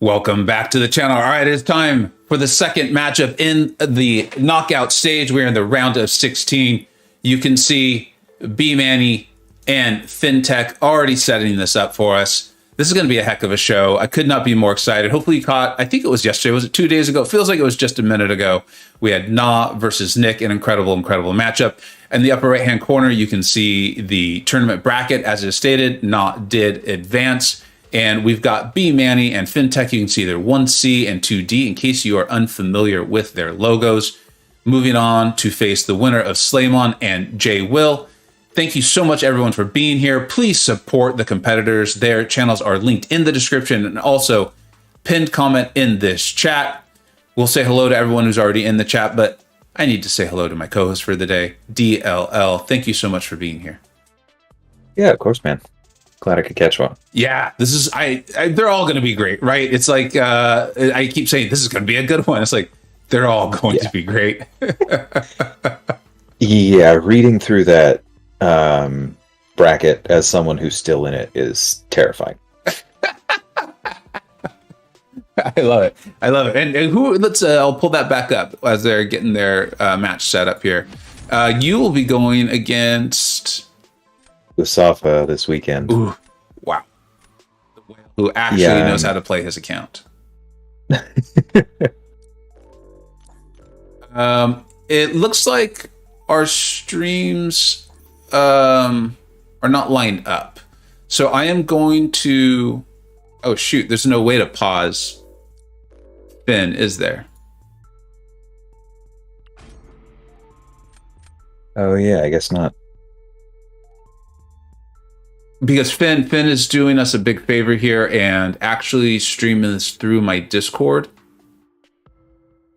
Welcome back to the channel. All right, it's time for the second matchup in the knockout stage. We're in the round of 16. You can see Bmanny and Fintech already setting this up for us. This is going to be a heck of a show. I could not be more excited. Hopefully you caught, I think it was yesterday, was it 2 days ago? It feels like it was just a minute ago. We had Na versus Nick, an incredible matchup. In the upper right-hand corner, you can see the tournament bracket. As it is stated, Na did advance. And we've got Bmanny and Fintech. You can see they're 1C and 2D in case you are unfamiliar with their logos. Moving on to face the winner of Slaymon and J Will. Thank you so much, everyone, for being here. Please support the competitors. Their channels are linked in the description and also pinned comment in this chat. We'll say hello to everyone who's already in the chat, but I need to say hello to my co-host for the day, DLL. Thank you so much for being here. Yeah, of course, man. Glad I could catch one. Yeah, this is they're all going to be great, right? It's like I keep saying this is going to be a good one. It's like they're all going to be great. Yeah, reading through that bracket as someone who's still in it is terrifying. I love it. I love it. And who? Let's. I'll pull that back up as they're getting their match set up here. You will be going against Usafa this weekend. Ooh, wow. Who actually knows how to play his account. It looks like our streams are not lined up. So I am going to... Oh, shoot. There's no way to pause Finn, is there? Oh, yeah, I guess not. Because Finn is doing us a big favor here and actually streaming this through my Discord.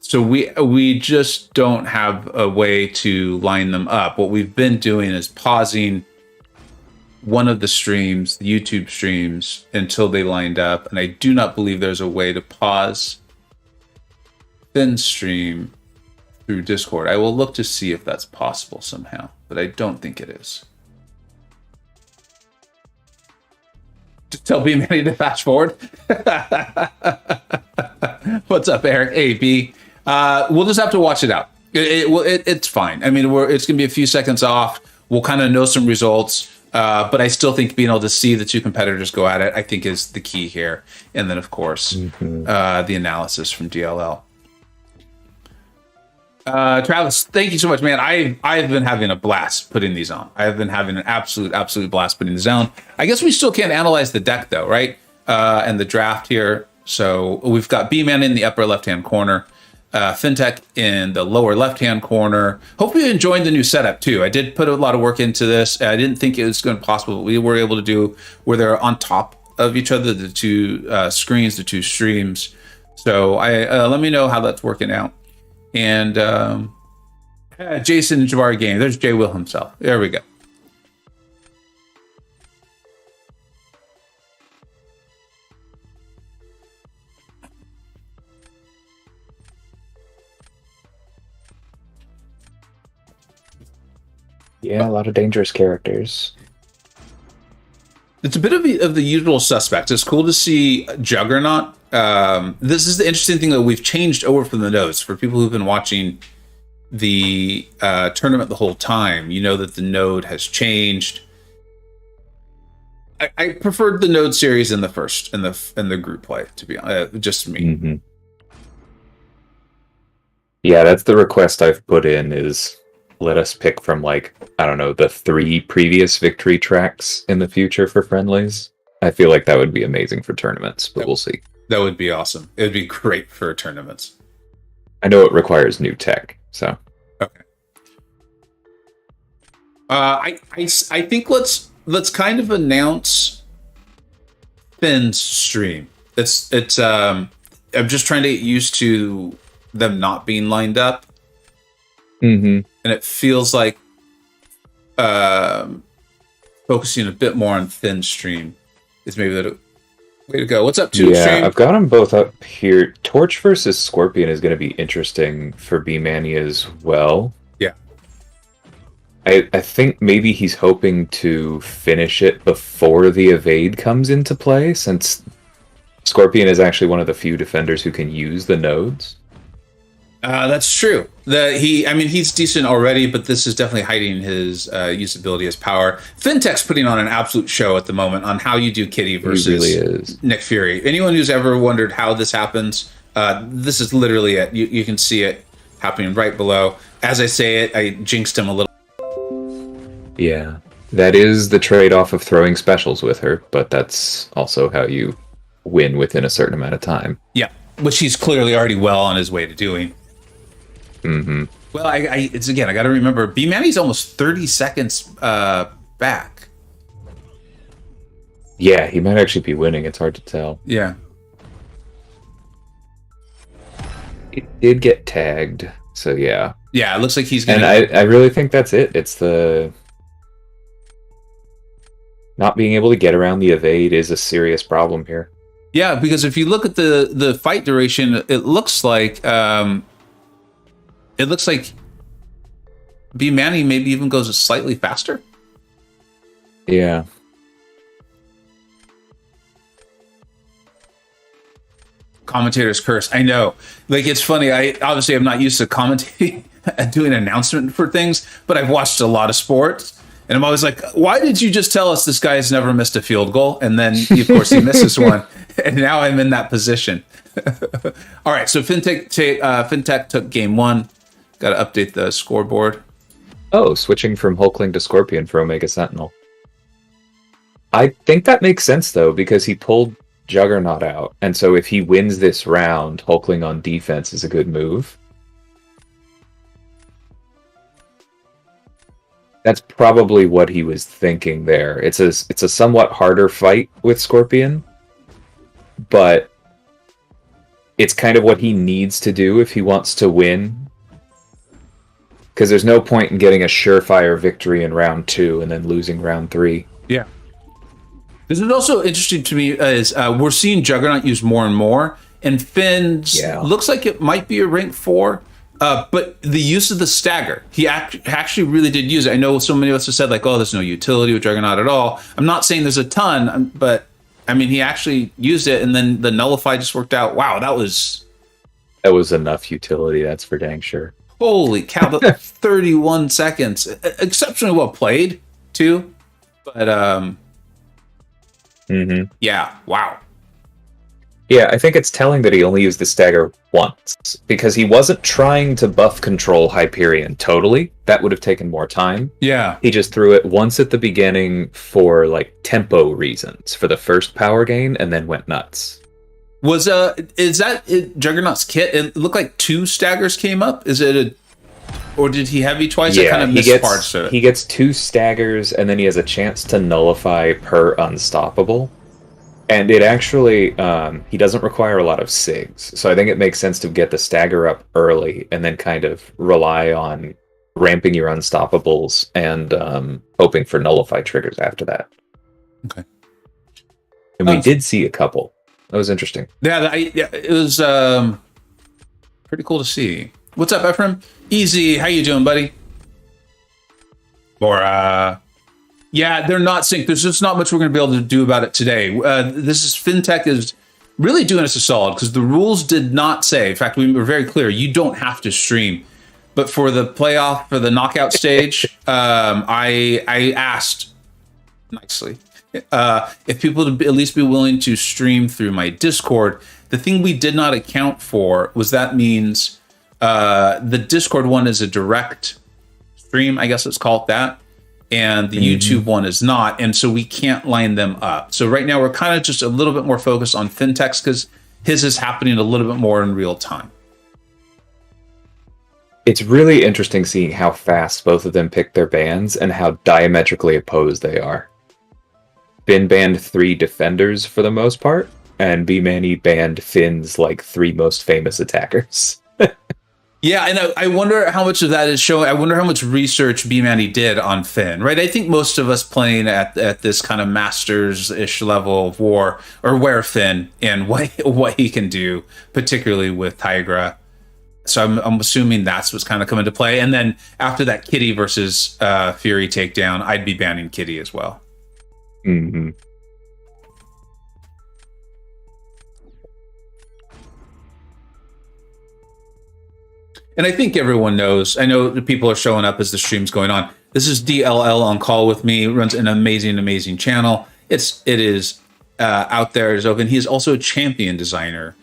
So we just don't have a way to line them up. What we've been doing is pausing one of the streams, the YouTube streams, until they lined up. And I do not believe there's a way to pause Finn's stream through Discord. I will look to see if that's possible somehow, but I don't think it is. Just tell Bmanny to fast forward. What's up, Eric? Hey, B. We'll just have to watch it out. It's fine. I mean, it's going to be a few seconds off. We'll kind of know some results, but I still think being able to see the two competitors go at it, I think, is the key here. And then, of course, the analysis from DLL. Travis, thank you so much, man. I've been having a blast putting these on. I've been having an absolute blast putting these on. I guess we still can't analyze the deck though, right? And the draft here. So we've got Bmanny in the upper left-hand corner, Fintech in the lower left-hand corner. Hopefully you're enjoying the new setup too. I did put a lot of work into this. I didn't think it was going to be possible, but we were able to do where they're on top of each other, the two screens, the two streams. So let me know how that's working out. And Jason and Jabari game. There's J Will himself. There we go. Yeah, a lot of dangerous characters. It's a bit of the usual suspects. It's cool to see Juggernaut. This is the interesting thing that we've changed over from the nodes. For people who've been watching the tournament the whole time, you know that the node has changed. I preferred the node series in the first in the group play, to be honest. Just me. Mm-hmm. Yeah, that's the request I've put in, is let us pick from, like, I don't know, the 3 previous victory tracks in the future for friendlies. I feel like that would be amazing for tournaments, but we'll see. That would be awesome. It would be great for tournaments. I know it requires new tech, so. Okay. I think let's kind of announce Finn's stream. It's I'm just trying to get used to them not being lined up. Mm-hmm. And it feels like focusing a bit more on Finn's stream is maybe the way to go. What's up, Tube Yeah, Stream? I've got them both up here. Torch versus Scorpion is going to be interesting for Bmanny as well. Yeah. I think maybe he's hoping to finish it before the evade comes into play, since Scorpion is actually one of the few defenders who can use the nodes. That's true. He's decent already, but this is definitely hiding his usability as power. Fintech's putting on an absolute show at the moment on how you do Kitty versus really Nick Fury. Anyone who's ever wondered how this happens, this is literally it. You can see it happening right below. As I say it, I jinxed him a little. Yeah, that is the trade-off of throwing specials with her, but that's also how you win within a certain amount of time. Yeah, which he's clearly already well on his way to doing. Mm-hmm. Well, I got to remember, Bmanny's almost 30 seconds back. Yeah, he might actually be winning. It's hard to tell. Yeah. It did get tagged, so yeah. Yeah, it looks like he's going to... And I really think that's it. It's the... Not being able to get around the evade is a serious problem here. Yeah, because if you look at the fight duration, it looks like Bmanny maybe even goes slightly faster. Yeah. Commentator's curse. I know. Like, it's funny. I obviously am not used to commentating and doing an announcement for things, but I've watched a lot of sports. And I'm always like, why did you just tell us this guy has never missed a field goal? And then, of course, he misses one. And now I'm in that position. All right, so Fintech took game one. Got to update the scoreboard. Oh, switching from Hulkling to Scorpion for Omega Sentinel. I think that makes sense, though, because he pulled Juggernaut out. And so if he wins this round, Hulkling on defense is a good move. That's probably what he was thinking there. It's a somewhat harder fight with Scorpion, but it's kind of what he needs to do if he wants to win. Because there's no point in getting a surefire victory in round 2 and then losing round 3. Yeah. This is also interesting to me is we're seeing Juggernaut used more and more, and Finn's looks like it might be a rank 4. But the use of the stagger, he actually really did use it. I know so many of us have said, like, oh, there's no utility with Juggernaut at all. I'm not saying there's a ton, but, I mean, he actually used it, and then the Nullify just worked out. Wow, that was enough utility, that's for dang sure. Holy cow, 31 seconds. Exceptionally well played, too. But, yeah, wow. Yeah, I think it's telling that he only used the stagger once, because he wasn't trying to buff control Hyperion totally. That would have taken more time. Yeah. He just threw it once at the beginning for, like, tempo reasons, for the first power gain, and then went nuts. Is that Juggernaut's kit? It looked like 2 staggers came up. Is it or did he heavy twice? Yeah, I kind of missed parts of it. He gets 2 staggers, and then he has a chance to nullify per unstoppable. And it actually, he doesn't require a lot of SIGs. So I think it makes sense to get the stagger up early and then kind of rely on ramping your unstoppables and hoping for nullify triggers after that. Okay. And we did see a couple. That was interesting. Yeah, it was pretty cool to see. What's up, Ephraim? Easy. How you doing, buddy? Or, yeah, they're not synced. There's just not much we're going to be able to do about it today. Fintech is really doing us a solid because the rules did not say. In fact, we were very clear. You don't have to stream. But for the playoff, for the knockout stage, I asked nicely if people would at least be willing to stream through my Discord. The thing we did not account for was that means the Discord one is a direct stream. I guess let's call it that. And the YouTube one is not, and so we can't line them up. So right now we're kind of just a little bit more focused on Fintech's because his is happening a little bit more in real time. It's really interesting seeing how fast both of them pick their bans and how diametrically opposed they are. Finn banned 3 defenders for the most part, and Bmanny banned Finn's like 3 most famous attackers. Yeah, and I wonder how much of that is showing. I wonder how much research Bmanny did on Finn, right? I think most of us playing at this kind of masters-ish level of war are aware of Finn and what he can do, particularly with Tigra. So I'm assuming that's what's kind of come into play. And then after that Kitty versus Fury takedown, I'd be banning Kitty as well. Mm-hmm. And I think everyone knows. I know the people are showing up as the stream's going on. This is DLL on call with me. Runs an amazing channel. It is out there. It's open. He is also a champion designer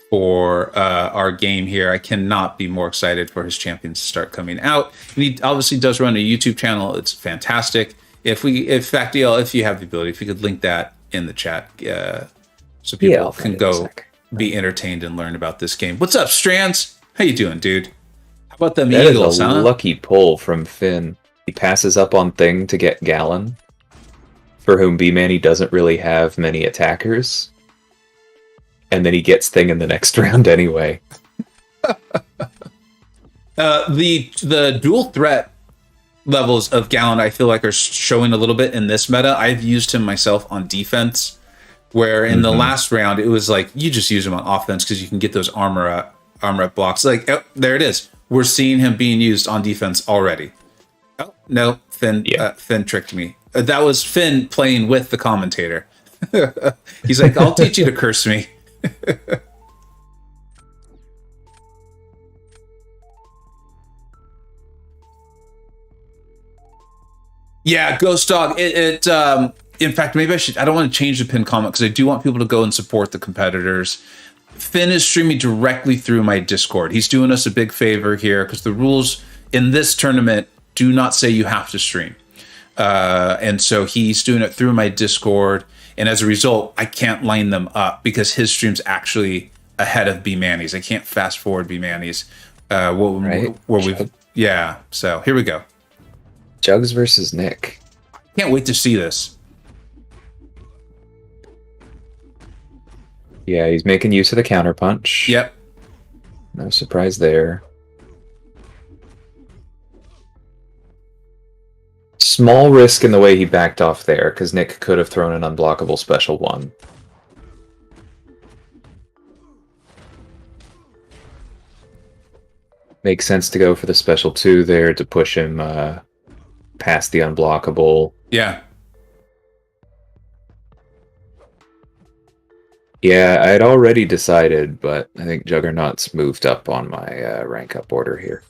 for our game here. I cannot be more excited for his champions to start coming out. And he obviously does run a YouTube channel. It's fantastic. If Factiel, if you have the ability, if you could link that in the chat, so people can go be entertained and learn about this game. What's up, Strands? How you doing, dude? How about them Eagles? That is a lucky pull from Finn. He passes up on Thing to get Gallon, for whom Bmanny doesn't really have many attackers. And then he gets Thing in the next round anyway. The dual threat levels of Gallon, I feel like, are showing a little bit in this meta. I've used him myself on defense, where in the last round, it was like, you just use him on offense because you can get those armor up blocks. Like, oh, there it is. We're seeing him being used on defense already. Oh, no, Finn tricked me. That was Finn playing with the commentator. He's like, I'll teach you to curse me. Yeah, Ghost Dog. In fact, maybe I don't want to change the pin comment because I do want people to go and support the competitors. Finn is streaming directly through my Discord. He's doing us a big favor here because the rules in this tournament do not say you have to stream. And so he's doing it through my Discord. And as a result, I can't line them up because his stream's actually ahead of Bmanny's. I can't fast forward Bmanny's. So here we go. Jugs versus Nick. Can't wait to see this. Yeah, he's making use of the counterpunch. Yep. No surprise there. Small risk in the way he backed off there, because Nick could have thrown an unblockable special one. Makes sense to go for the special 2 there to push him past the unblockable. Yeah. Yeah, I had already decided, but I think Juggernaut's moved up on my rank up order here.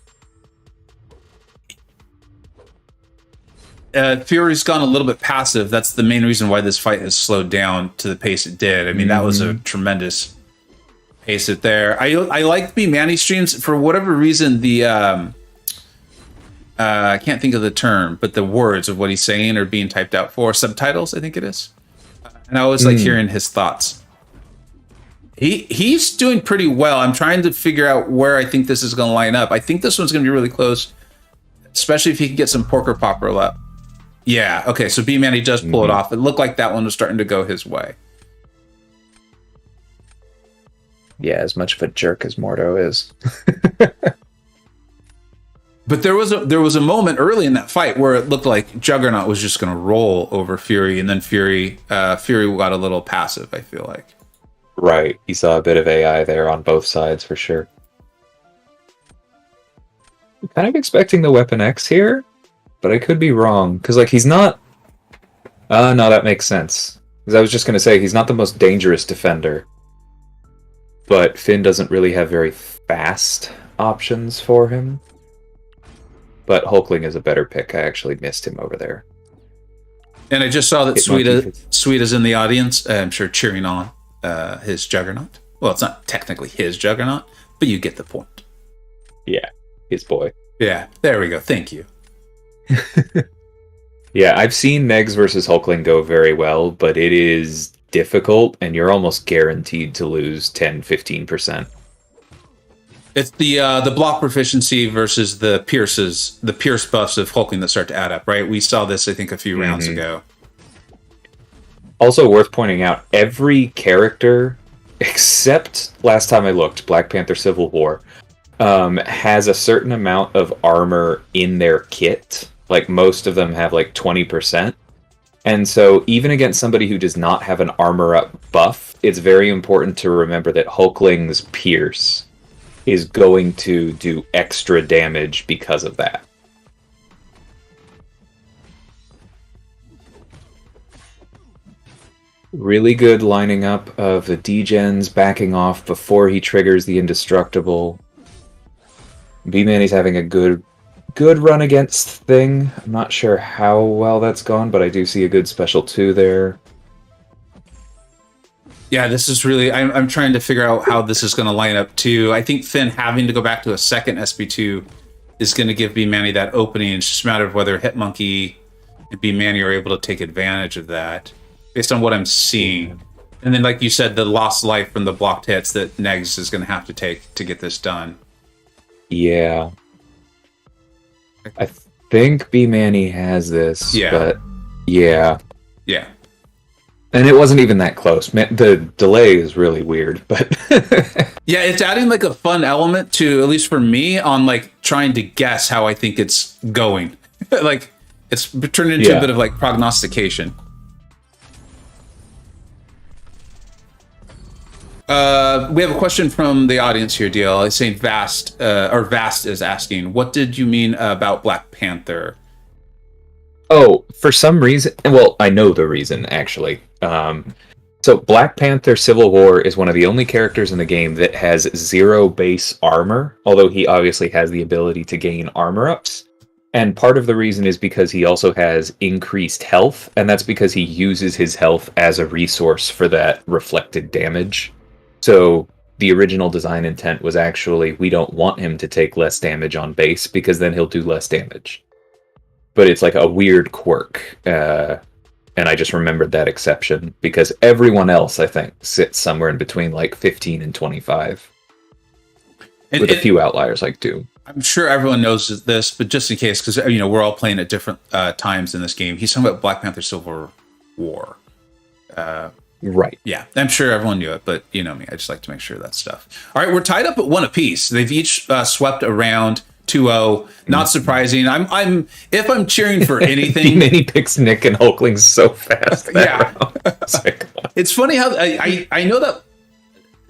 Fury's gone a little bit passive. That's the main reason why this fight has slowed down to the pace it did. I mean, that was a tremendous pace it there. I like Bmanny streams for whatever reason. The I can't think of the term, but the words of what he's saying are being typed out for subtitles. I think it is, and I always like hearing his thoughts. He's doing pretty well. I'm trying to figure out where I think this is going to line up. I think this one's going to be really close, especially if he can get some Porker Popper up. Yeah, okay, so Bmanny does pull it off. It looked like that one was starting to go his way. Yeah, as much of a jerk as Mordo is. But there was a moment early in that fight where it looked like Juggernaut was just going to roll over Fury, and then Fury got a little passive, I feel like. Right, you saw a bit of AI there on both sides for sure. I'm kind of expecting the Weapon X here, but I could be wrong, because like he's not... no, that makes sense. Because I was just going to say, he's not the most dangerous defender. But Finn doesn't really have very fast options for him. But Hulkling is a better pick. I actually missed him over there. And I just saw that Sweeta's in the audience, I'm sure cheering on his Juggernaut. Well, it's not technically his Juggernaut, but you get the point. Yeah, his boy. Yeah, there we go. Thank you. Yeah, I've seen Megs versus Hulkling go very well, but it is difficult, and you're almost guaranteed to lose 10-15%. It's the block proficiency versus the Pierce buffs of Hulkling that start to add up, right? We saw this, I think, a few rounds ago. Also worth pointing out, every character, except last time I looked, Black Panther Civil War, has a certain amount of armor in their kit. Like, most of them have like 20%. And so even against somebody who does not have an armor up buff, it's very important to remember that Hulkling's Pierce is going to do extra damage because of that. Really good lining up of the degens backing off before he triggers the indestructible. Bmanny's having a good run against Thing. I'm not sure how well that's gone, but I do see a good special 2 there. Yeah, this is really... I'm trying to figure out how this is going to line up, too. I think Finn having to go back to a second SP2 is going to give Bmanny that opening. It's just a matter of whether Hitmonkey and Bmanny are able to take advantage of that, based on what I'm seeing. And then, like you said, the lost life from the blocked hits that Negs is going to have to take to get this done. Yeah. I think Bmanny has this, but yeah. Yeah. And it wasn't even that close. The delay is really weird, but... Yeah, it's adding like a fun element to, at least for me, on like trying to guess how I think it's going. Like, it's turned into a bit of like prognostication. We have a question from the audience here, DL. It's saying Vast is asking, what did you mean about Black Panther? Oh, for some reason, well, I know the reason, actually. So Black Panther Civil War is one of the only characters in the game that has 0 base armor, although he obviously has the ability to gain armor ups. And part of the reason is because he also has increased health, and that's because he uses his health as a resource for that reflected damage. So the original design intent was actually, we don't want him to take less damage on base, because then he'll do less damage. But it's like a weird quirk, and I just remembered that exception, because everyone else, I think, sits somewhere in between like 15 and 25. With a few outliers like Doom. I'm sure everyone knows this, but just in case, because we're all playing at different times in this game. He's talking about Black Panther Civil War. Right. Yeah, I'm sure everyone knew it, but you know me. I just like to make sure that stuff. All right, we're tied up at 1 apiece. They've each swept around 2-0. Not surprising. If I'm cheering for anything, he picks Nick and Hulkling so fast. Yeah, it's funny how I know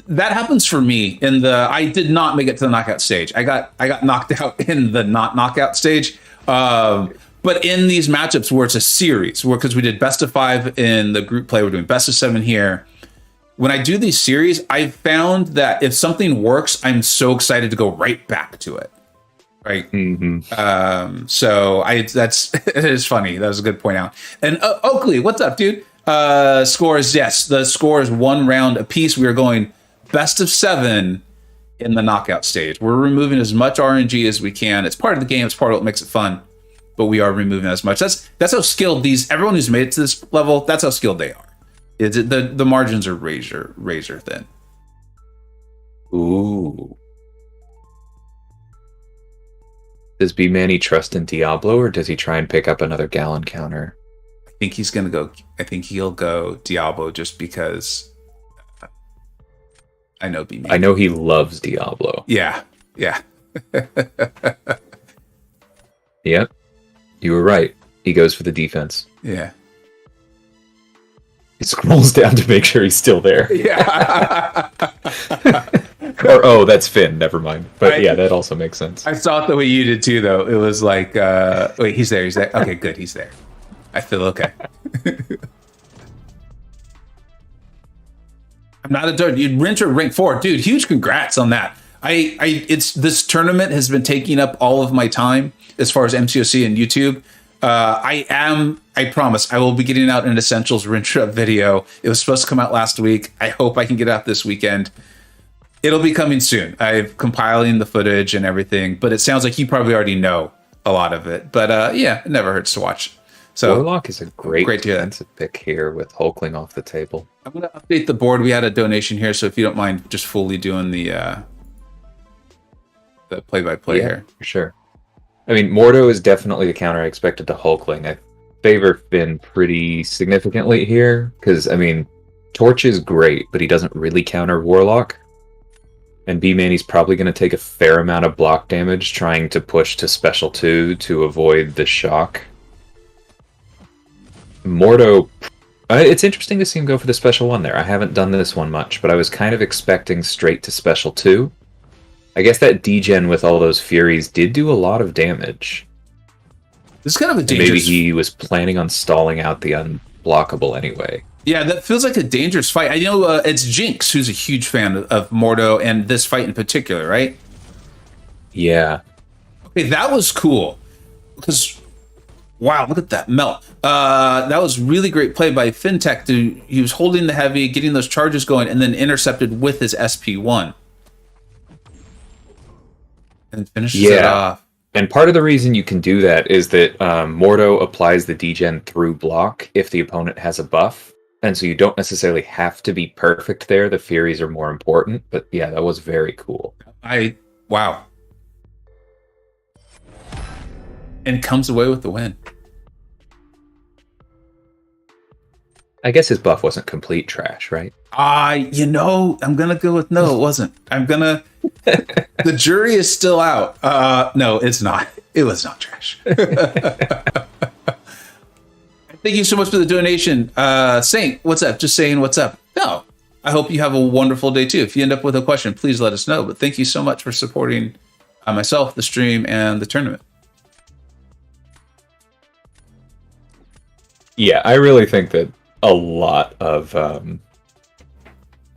that happens for me. I did not make it to the knockout stage. I got knocked out in the not knockout stage. But in these matchups where it's a series, because we did best of 5 in the group play, we're doing best of 7 here. When I do these series, I've found that if something works, I'm so excited to go right back to it. Right. Mm-hmm. So it is funny. That was a good point out. And Oakley, what's up, dude? Scores, yes. The score is 1 round apiece. We are going best of 7 in the knockout stage. We're removing as much RNG as we can. It's part of the game. It's part of what makes it fun. But we are removing as much. That's how skilled everyone who's made it to this level, that's how skilled they are. The margins are razor thin. Ooh. Does Bmanny trust in Diablo, or does he try and pick up another gallon counter? I think he'll go Diablo just because I know Bmanny. I know he loves Diablo. Yeah. Yep. You were right. He goes for the defense. Yeah. He scrolls down to make sure he's still there. Yeah. Or, that's Finn. Never mind. But yeah, that also makes sense. I saw it the way you did too, though. It was like, wait, he's there. Okay, good. He's there. I feel okay. I'm not a dude. You'd Rinter rank 4. Dude, huge congrats on that. This tournament has been taking up all of my time as far as MCoC and YouTube. I promise I will be getting out an Essentials Rinter video. It was supposed to come out last week. I hope I can get it out this weekend. It'll be coming soon. I'm compiling the footage and everything, but it sounds like you probably already know a lot of it. But yeah, it never hurts to watch. So Warlock is a great defensive pick here with Hulkling off the table. I'm going to update the board. We had a donation here, so if you don't mind just fully doing the play-by-play here. For sure. I mean, Mordo is definitely the counter I expected to Hulkling. I favor Finn pretty significantly here, because, I mean, Torch is great, but he doesn't really counter Warlock. And Bmanny's probably going to take a fair amount of block damage trying to push to Special 2 to avoid the shock. Mordo... it's interesting to see him go for the Special 1 there. I haven't done this one much, but I was kind of expecting straight to Special 2. I guess that degen with all those Furies did do a lot of damage. This is kind of a dangerous... Maybe he was planning on stalling out the unblockable anyway. Yeah, that feels like a dangerous fight. I know it's Jinx who's a huge fan of Mordo and this fight in particular, right? Yeah. Okay, that was cool. Because, wow, look at that melt. That was really great play by Fintech. He was holding the heavy, getting those charges going, and then intercepted with his SP1. And finishes it off. And part of the reason you can do that is that Mordo applies the degen through block if the opponent has a buff. And so you don't necessarily have to be perfect there. The Furies are more important. But yeah, that was very cool. Wow. And comes away with the win. I guess his buff wasn't complete trash, right? I'm going to go with no, it wasn't. The jury is still out. No, it's not. It was not trash. Thank you so much for the donation. Saint, what's up? Just saying what's up. No, I hope you have a wonderful day too. If you end up with a question, please let us know. But thank you so much for supporting myself, the stream, and the tournament. Yeah, I really think that a lot of...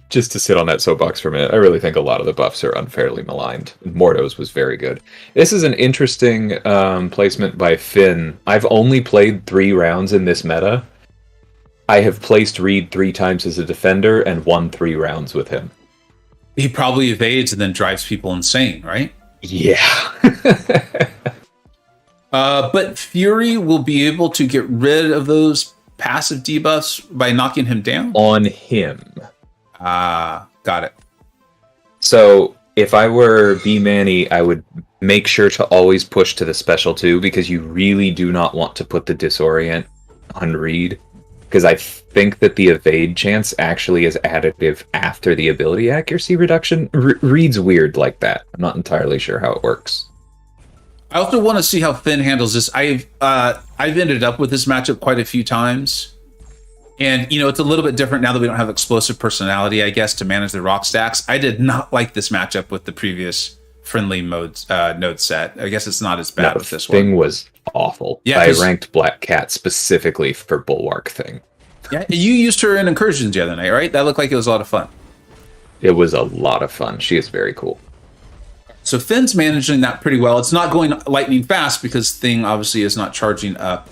just to sit on that soapbox for a minute, I really think a lot of the buffs are unfairly maligned. Mordo's was very good. This is an interesting placement by Finn. I've only played 3 rounds in this meta. I have placed Reed 3 times as a defender and won 3 rounds with him. He probably evades and then drives people insane, right? Yeah. But Fury will be able to get rid of those passive debuffs by knocking him down? On him. Got it. So if I were Bmanny, I would make sure to always push to the special 2 because you really do not want to put the disorient on Reed. Because I think that the evade chance actually is additive after the ability accuracy reduction. Reed's weird like that. I'm not entirely sure how it works. I also want to see how Finn handles this. I've ended up with this matchup quite a few times. And, it's a little bit different now that we don't have explosive personality, I guess, to manage the rock stacks. I did not like this matchup with the previous friendly node set. I guess it's not as bad with this one. Thing was awful. Yeah, I ranked Black Cat specifically for Bulwark Thing. Yeah, you used her in Incursions the other night, right? That looked like it was a lot of fun. It was a lot of fun. She is very cool. So Finn's managing that pretty well. It's not going lightning fast because Thing obviously is not charging up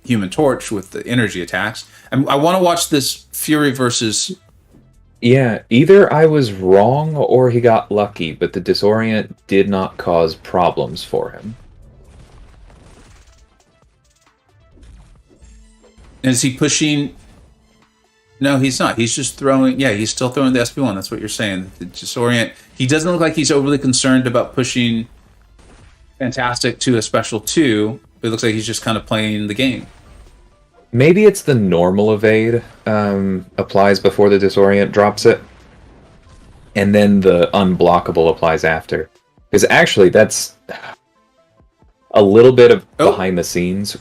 Human Torch with the energy attacks. I want to watch this Fury versus... Yeah, either I was wrong or he got lucky, but the Disorient did not cause problems for him. Is he pushing... No, he's not. He's just throwing... Yeah, he's still throwing the SP1. That's what you're saying. The Disorient... He doesn't look like he's overly concerned about pushing Fantastic to a special 2. It looks like he's just kind of playing the game. Maybe it's the normal evade applies before the Disorient drops it. And then the unblockable applies after. Because actually, that's a little bit of behind the scenes.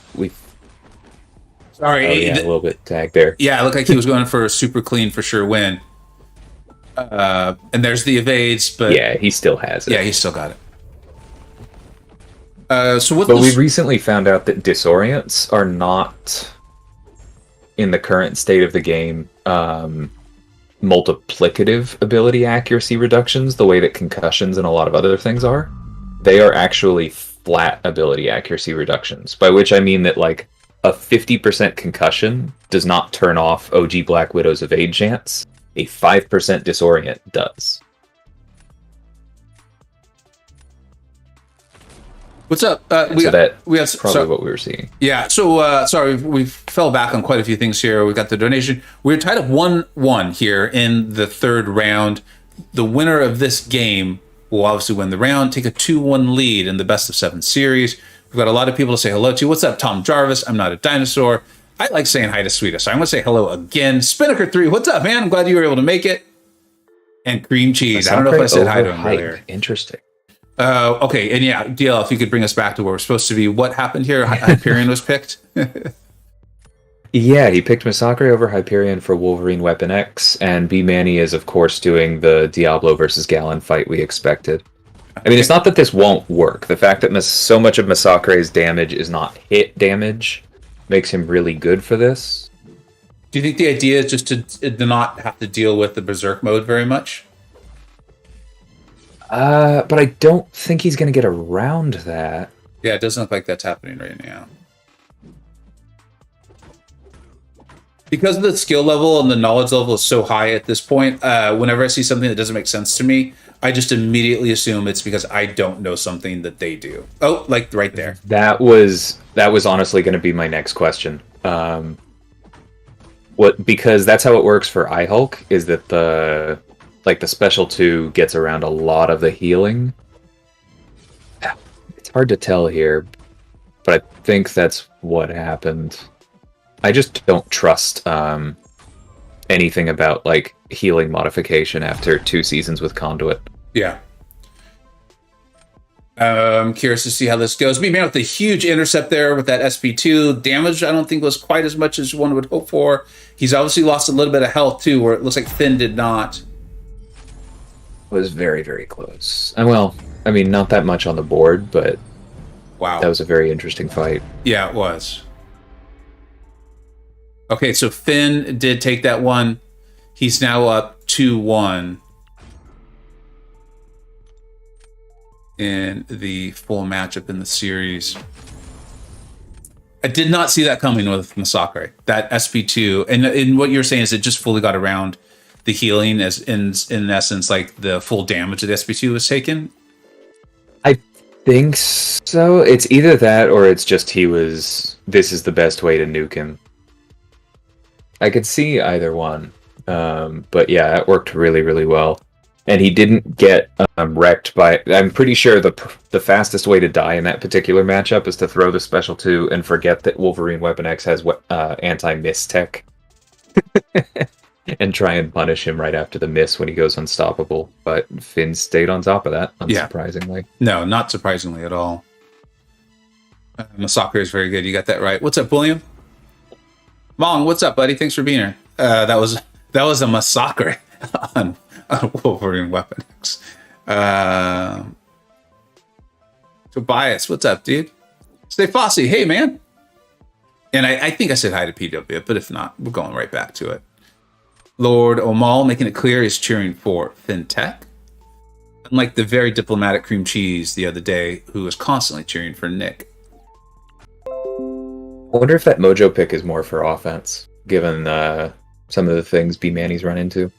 Sorry. A little bit tagged there. Yeah, it looked like he was going for a super clean for sure win. And there's the evades, but... Yeah, he still has it. Yeah, he still got it. We recently found out that Disorients are not, in the current state of the game, multiplicative ability accuracy reductions, the way that concussions and a lot of other things are. They are actually flat ability accuracy reductions, by which I mean that, like, a 50% concussion does not turn off OG Black Widow's evade chance. A 5% disorient does. What's up? That's probably what we were seeing. Yeah, so sorry, we fell back on quite a few things here. We got the donation. We're tied up 1-1 here in the 3rd round. The winner of this game will obviously win the round, take a 2-1 lead in the best of 7 series. We've got a lot of people to say hello to. What's up, Tom Jarvis? I'm not a dinosaur. I like saying hi to Sweeta, so I'm going to say hello again. Spinnaker3, what's up, man? I'm glad you were able to make it. And Cream Cheese. I don't know if I said hi to him earlier. Interesting. Okay, and yeah, DL, if you could bring us back to where we're supposed to be. What happened here? Hyperion was picked? Yeah, he picked Masacre over Hyperion for Wolverine Weapon X, and Bmanny is, of course, doing the Diablo versus Gallon fight we expected. I mean, it's not that this won't work. The fact that so much of Masacre's damage is not hit damage makes him really good for this. Do you think the idea is just to not have to deal with the Berserk mode very much? But I don't think he's going to get around that. Yeah, it doesn't look like that's happening right now. Because the skill level and the knowledge level is so high at this point, whenever I see something that doesn't make sense to me, I just immediately assume it's because I don't know something that they do. Oh, like right there. That was honestly going to be my next question. Because that's how it works for iHulk, is that the special 2 gets around a lot of the healing. It's hard to tell here, but I think that's what happened. I just don't trust anything about like healing modification after 2 seasons with Conduit. Yeah. I'm curious to see how this goes. Bmanny with the huge intercept there with that SP2. Damage, I don't think was quite as much as one would hope for. He's obviously lost a little bit of health too, where it looks like Finn did not. It was very, very close. Well, I mean, not that much on the board, but wow, that was a very interesting fight. Yeah, it was. Okay, so Finn did take that one. He's now up 2-1 in the full matchup in the series. I did not see that coming with Masakre. That SP2, and what you're saying is it just fully got around the healing, as in essence, like the full damage of the SP2 was taken. I think so. It's either that or it's just this is the best way to nuke him. I could see either one. But yeah, it worked really, really well. And he didn't get wrecked by... I'm pretty sure the fastest way to die in that particular matchup is to throw the Special 2 and forget that Wolverine Weapon X has anti-miss tech. And try and punish him right after the miss when he goes unstoppable. But Finn stayed on top of that, unsurprisingly. Yeah. No, not surprisingly at all. Masakre is very good. You got that right. What's up, William? Mong, what's up, buddy? Thanks for being here. That was a Masakre on Wolverine Weapon X. Tobias, what's up, dude? Stay Fossey, hey, man. And I think I said hi to PW, but if not, we're going right back to it. Lord Omal making it clear he's cheering for Fintech. Unlike the very diplomatic cream cheese the other day, who was constantly cheering for Nick. I wonder if that Mojo pick is more for offense, given some of the things Bmanny's run into.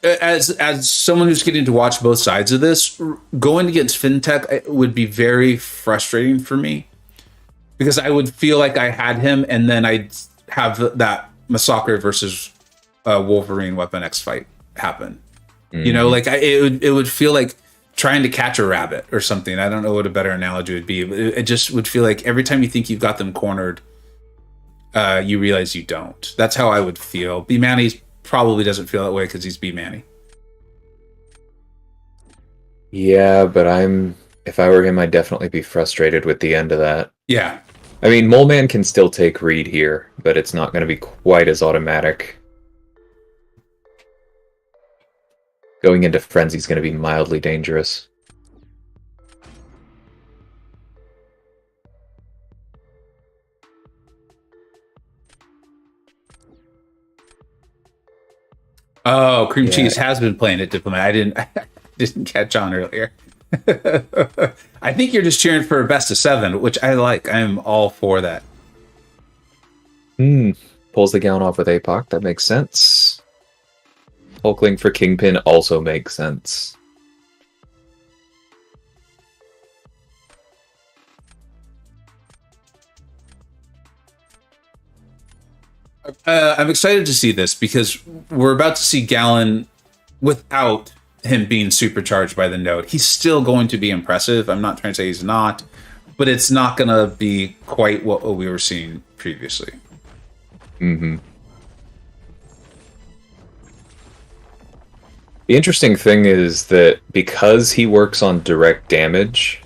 As someone who's getting to watch both sides of this, going against Fintech would be very frustrating for me, because I would feel like I had him, and then I'd have that Masakre versus Wolverine Weapon X fight happen. Mm-hmm. You know, like it would feel like trying to catch a rabbit or something. I don't know what a better analogy would be. It just would feel like every time you think you've got them cornered, you realize you don't. That's how I would feel. Bmanny probably doesn't feel that way because he's Bmanny. Yeah, but if I were him, I'd definitely be frustrated with the end of that. Yeah. I mean, Mole Man can still take Reed here, but it's not going to be quite as automatic. Going into Frenzy is going to be mildly dangerous. Oh, Cream Cheese has been playing at Diplomat. I didn't catch on earlier. I think you're just cheering for a best of 7, which I like. I'm all for that. Pulls the gown off with APOC. That makes sense. Hulkling for Kingpin also makes sense. I'm excited to see this because we're about to see Gallon without him being supercharged by the node. He's still going to be impressive. I'm not trying to say he's not, but it's not going to be quite what we were seeing previously. Mm-hmm. The interesting thing is that because he works on direct damage,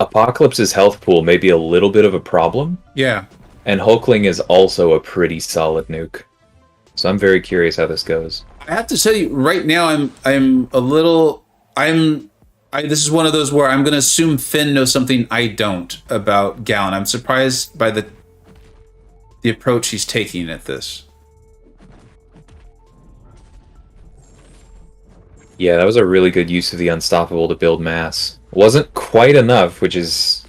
Apocalypse's health pool may be a little bit of a problem. Yeah. And Hulkling is also a pretty solid nuke. So I'm very curious how this goes. I have to tell you, right now, this is one of those where I'm going to assume Finn knows something I don't about Gallon. I'm surprised by the the approach he's taking at this. Yeah, that was a really good use of the Unstoppable to build mass. Wasn't quite enough, which is...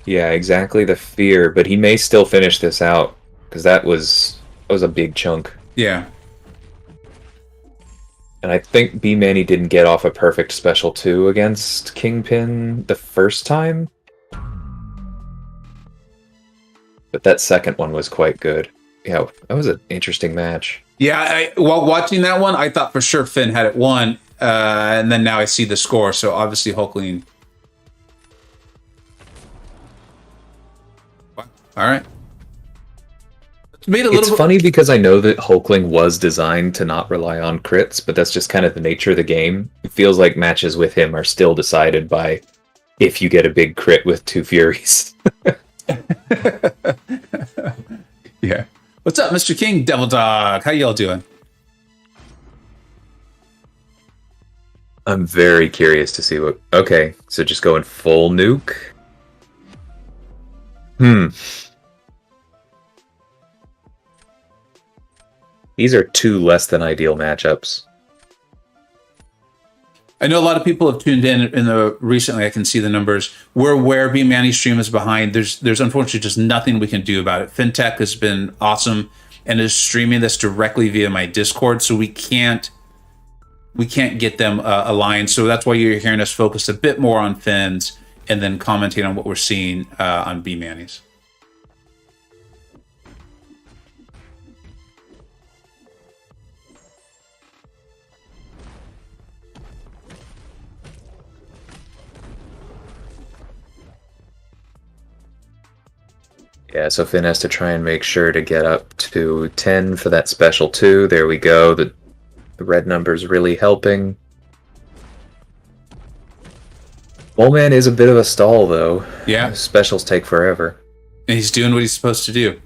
Yeah, exactly the fear, but he may still finish this out, because that was a big chunk. Yeah. And I think Bmanny didn't get off a perfect special 2 against Kingpin the first time. But that second one was quite good. Yeah, that was an interesting match. Yeah, while watching that one, I thought for sure Finn had it won, and then now I see the score, so obviously Hulkling. All right. It's funny because I know that Hulkling was designed to not rely on crits, but that's just kind of the nature of the game. It feels like matches with him are still decided by if you get a big crit with 2 Furies. Yeah. What's up, Mr. King, Devil Dog? How y'all doing? I'm very curious to see what... Okay, so just going full nuke? These are 2 less than ideal matchups. I know a lot of people have tuned in the recently. I can see the numbers. We're aware Bmanny's stream is behind. There's unfortunately just nothing we can do about it. Fintech has been awesome and is streaming this directly via my Discord, so we can't get them aligned. So that's why you're hearing us focus a bit more on Finn's and then commenting on what we're seeing on Bmanny's. Yeah, so Finn has to try and make sure to get up to 10 for that special 2. There we go. The red number's really helping. Old Man is a bit of a stall, though. Yeah. Specials take forever. And he's doing what he's supposed to do.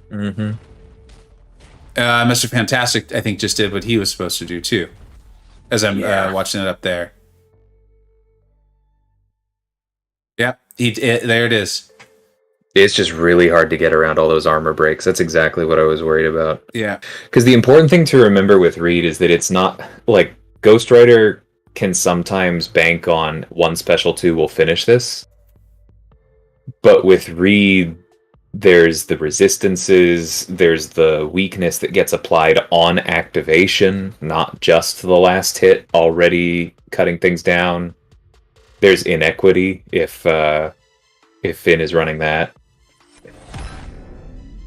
Mm-hmm. Mr. Fantastic, I think, just did what he was supposed to do, too. As I'm watching it up there. Yeah, there it is. It's just really hard to get around all those armor breaks. That's exactly what I was worried about. Yeah. Because the important thing to remember with Reed is that it's not... Like, Ghost Rider can sometimes bank on 1 special 2 will finish this. But with Reed, there's the resistances, there's the weakness that gets applied on activation, not just the last hit already cutting things down. There's inequity if Finn is running that.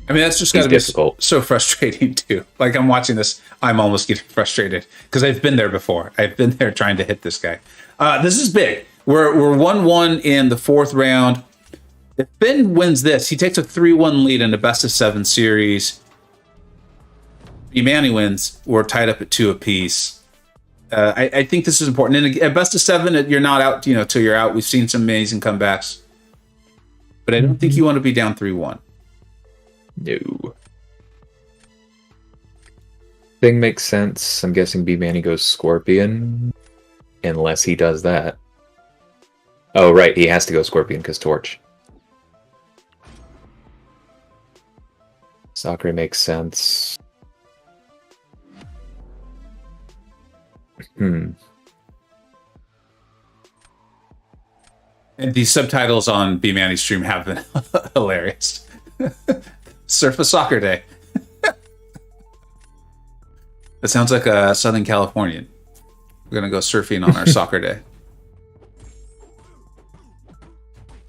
I mean, that's just got to be so frustrating, too. Like, I'm watching this, I'm almost getting frustrated, because I've been there before. I've been there trying to hit this guy. This is big. We're 1-1 in the 4th round. If Finn wins this, he takes a 3-1 lead in the best-of-7 series. Bmanny wins, we're tied up at 2 apiece. I think this is important. And at best-of-7, you're not out, till you're out. We've seen some amazing comebacks. But I don't think you want to be down 3-1. No. Thing makes sense. I'm guessing Bmanny goes Scorpion. Unless he does that. Oh, right. He has to go Scorpion because Torch. Sakura makes sense. And the subtitles on Bmanny's stream have been hilarious. Surf a soccer day. That sounds like a Southern Californian. We're going to go surfing on our soccer day.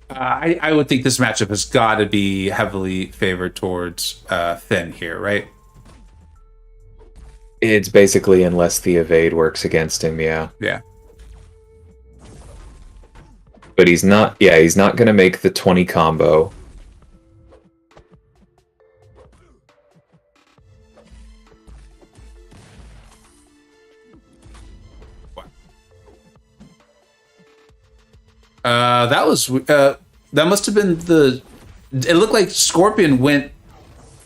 I would think this matchup has got to be heavily favored towards Finn here, right? It's basically unless the evade works against him, yeah. Yeah. But he's not going to make the 20 combo. That must have been the... It looked like Scorpion went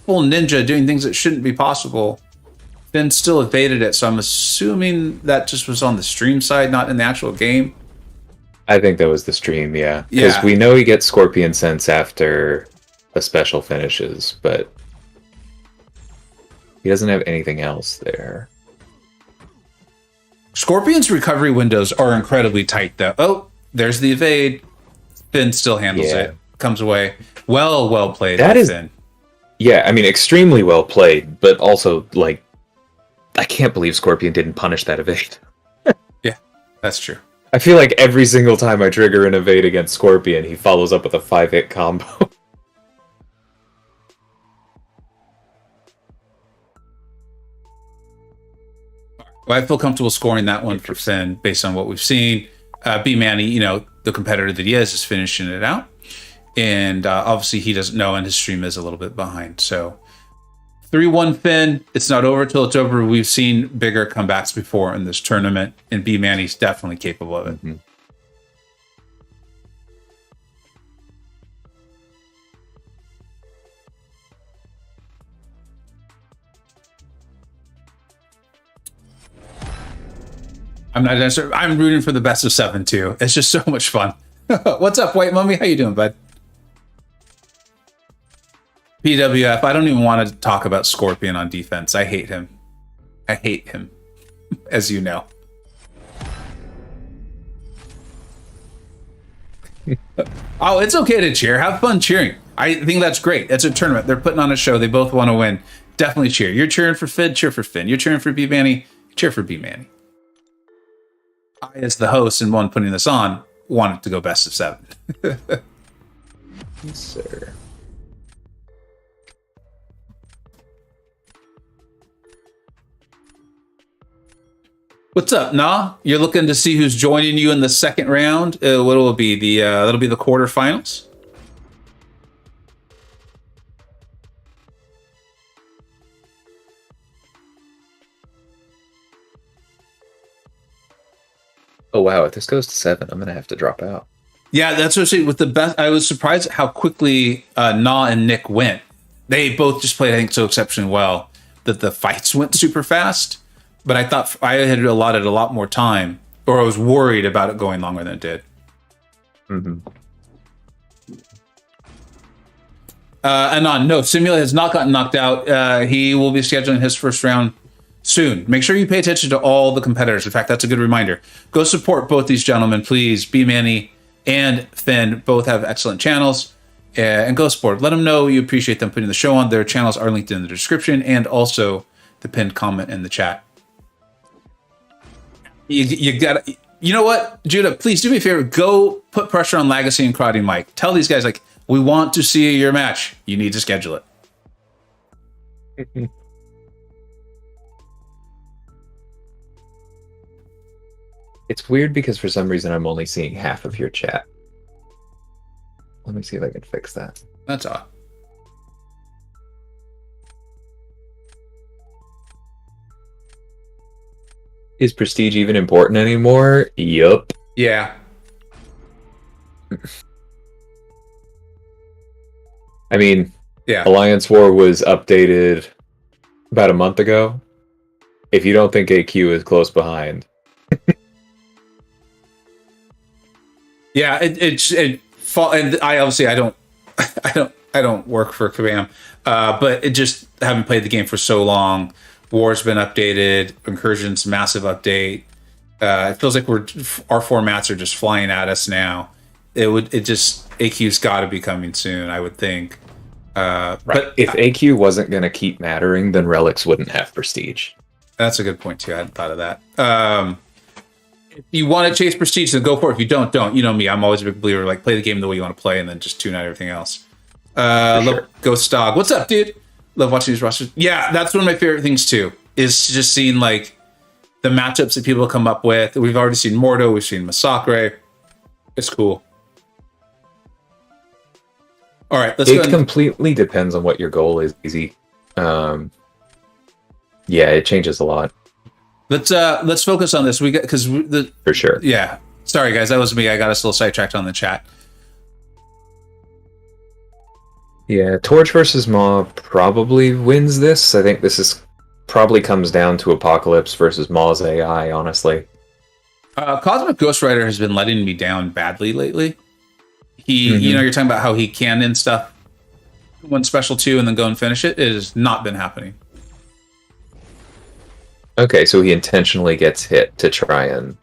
full ninja, doing things that shouldn't be possible. Finn still evaded it, so I'm assuming that just was on the stream side, not in the actual game. I think that was the stream, yeah. Because Yeah. we know he gets Scorpion Sense after a special finishes, but he doesn't have anything else there. Scorpion's recovery windows are incredibly tight, though. Oh, there's the evade. Finn still handles it. Comes away. Well played. That is, Finn. yeah, I mean, extremely well played, but also, like, I can't believe Scorpion didn't punish that evade. Yeah, that's true. I feel like every single time I trigger an evade against Scorpion, he follows up with a 5-hit combo. Well, I feel comfortable scoring that one for Finn based on what we've seen. Bmanny, you know, the competitor that he is finishing it out. And obviously he doesn't know, and his stream is a little bit behind. So 3-1 Finn. It's not over till it's over. We've seen bigger comebacks before in this tournament, and Bmanny's definitely capable of it. Mm-hmm. I'm not necessarily, I'm rooting for the best of 7 too. It's just so much fun. What's up, White Mummy? How you doing, bud? PWF, I don't even want to talk about Scorpion on defense. I hate him. I hate him, as you know. Oh, it's okay to cheer. Have fun cheering. I think that's great. It's a tournament. They're putting on a show. They both want to win. Definitely cheer. You're cheering for Finn, cheer for Finn. You're cheering for Bmanny, cheer for Bmanny. I, as the host and one putting this on, want it to go best of 7. Yes, sir. What's up, Nah? You're looking to see who's joining you in the second round. What will it be? That'll be the quarterfinals. Oh wow, if this goes to 7, I'm gonna have to drop out. Yeah, that's what I'm saying. With the best, I was surprised at how quickly Nah and Nick went. They both just played, I think, so exceptionally well that the fights went super fast. But I thought I had allotted a lot more time, or I was worried about it going longer than it did. Mm-hmm. Anon, no, Simula has not gotten knocked out. He will be scheduling his first round soon. Make sure you pay attention to all the competitors. In fact, that's a good reminder. Go support both these gentlemen, please. Bmanny and Finn both have excellent channels. And go support. Let them know you appreciate them putting the show on. Their channels are linked in the description and also the pinned comment in the chat. You gotta, you know what, Judah, please do me a favor. Go put pressure on Legacy and Karate Mike. Tell these guys, like, we want to see your match. You need to schedule it. It's weird because for some reason I'm only seeing half of your chat. Let me see if I can fix that. That's odd. Is prestige even important anymore? Yup. Yeah. I mean, Yeah. Alliance War was updated about a month ago. If you don't think AQ is close behind. Yeah, and I obviously I don't work for Kabam, but it just haven't played the game for so long. War's been updated. Incursion's massive update. It feels like our formats are just flying at us now. AQ's got to be coming soon, I would think. Right. But if AQ wasn't going to keep mattering, then Relics wouldn't have prestige. That's a good point too. I hadn't thought of that. If you want to chase prestige, then go for it. If you don't. You know me. I'm always a big believer. Like, play the game the way you want to play, and then just tune out everything else. Love Ghost Dog. What's up, dude? Love watching these rosters. Yeah, that's one of my favorite things too. Is just seeing like the matchups that people come up with. We've already seen Mordo. We've seen Massacre. It's cool. All right, let's go. It completely depends on what your goal is, Easy. Yeah, it changes a lot. Let's focus on this. We got For sure. Yeah. Sorry guys, that was me. I got us a little sidetracked on the chat. Yeah, Torch versus Maw probably wins this. I think this is probably comes down to Apocalypse versus Maw's AI, honestly. Cosmic Ghost Rider has been letting me down badly lately. Mhm. You're talking about how he can end stuff one special two and then go and finish it. It has not been happening. Okay, so he intentionally gets hit to try and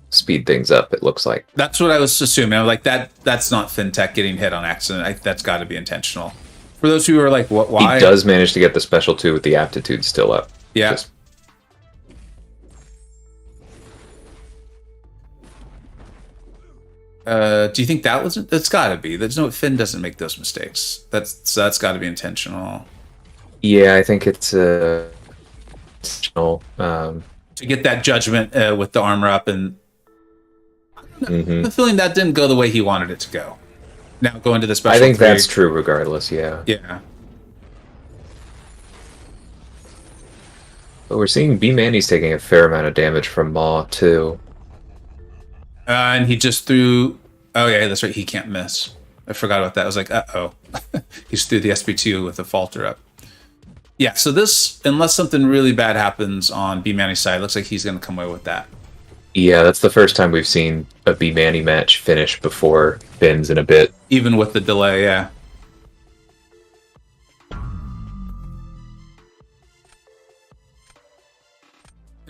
speed things up, it looks like. That's what I was assuming. I'm like, that's not Fintech getting hit on accident. That's got to be intentional. For those who are like, what? Why? He does manage to get the special 2 with the aptitude still up. Yeah. Just- Do you think that was? That's got to be. There's no Finn doesn't make those mistakes. That's got to be intentional. yeah, I think it's intentional. To get that judgment with the armor up, and Mhm. the feeling that didn't go the way he wanted it to go. Now going to the special. I think 3. that's true regardless, yeah. Yeah. But we're seeing Bmanny's taking a fair amount of damage from Maw, too. And he just threw. Oh yeah, that's right. He can't miss. I forgot about that. I was like, oh, he's threw the SP2 with the falter up. Yeah. So this, unless something really bad happens on Bmanny's side, looks like he's going to come away with that. Yeah, that's the first time we've seen a Bmanny match finish before Finn's in a bit. Even with the delay, yeah.